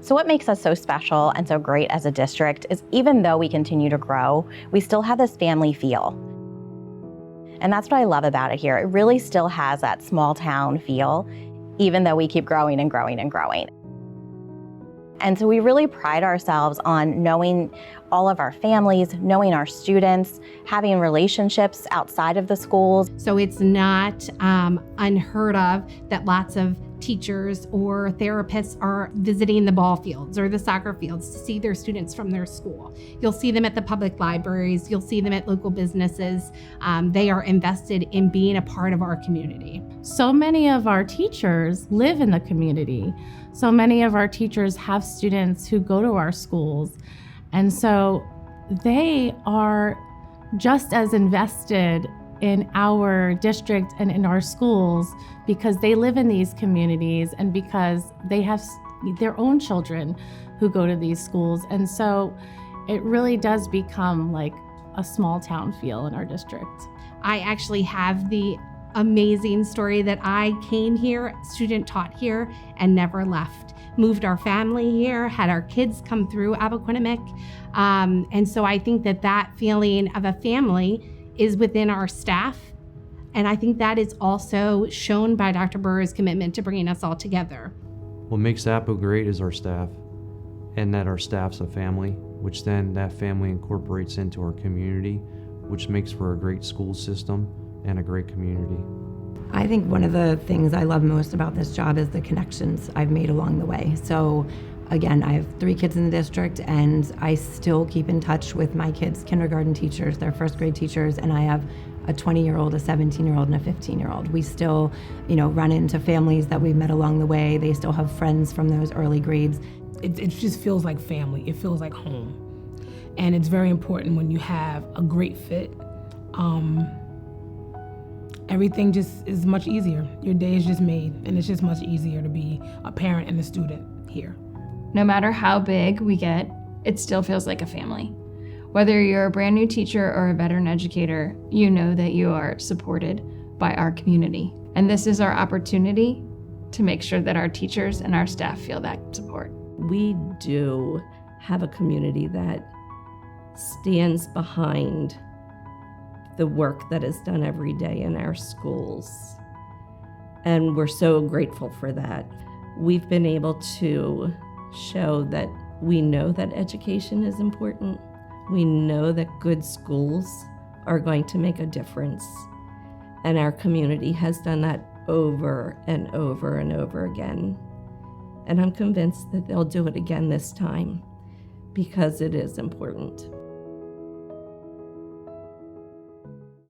So what makes us so special and so great as a district is even though we continue to grow, we still have this family feel. And that's what I love about it here. It really still has that small town feel, even though we keep growing and growing and growing. And so we really pride ourselves on knowing all of our families, knowing our students, having relationships outside of the schools. So it's not unheard of that lots of teachers or therapists are visiting the ball fields or the soccer fields to see their students from their school. You'll see them at the public libraries. You'll see them at local businesses. They are invested in being a part of our community. So many of our teachers live in the community. So many of our teachers have students who go to our schools. And so they are just as invested in our district and in our schools because they live in these communities and because they have their own children who go to these schools. And so it really does become like a small town feel in our district. I actually have the amazing story that I came here, student taught here, and never left. Moved our family here, had our kids come through Appoquinimink. And so I think that feeling of a family is within our staff. And I think that is also shown by Dr. Burr's commitment to bringing us all together. What makes Appo great is our staff, and that our staff's a family, which then that family incorporates into our community, which makes for a great school system and a great community. I think one of the things I love most about this job is the connections I've made along the way. So again, I have 3 kids in the district and I still keep in touch with my kids' kindergarten teachers, their first grade teachers, and I have a 20-year-old, a 17-year-old, and a 15-year-old. We still, run into families that we've met along the way. They still have friends from those early grades. It just feels like family. It feels like home. And it's very important when you have a great fit. Everything just is much easier. Your day is just made, and it's just much easier to be a parent and a student here. No matter how big we get, it still feels like a family. Whether you're a brand new teacher or a veteran educator, you know that you are supported by our community. And this is our opportunity to make sure that our teachers and our staff feel that support. We do have a community that stands behind the work that is done every day in our schools. And we're so grateful for that. We've been able to show that we know that education is important. We know that good schools are going to make a difference. And our community has done that over and over and over again. And I'm convinced that they'll do it again this time because it is important.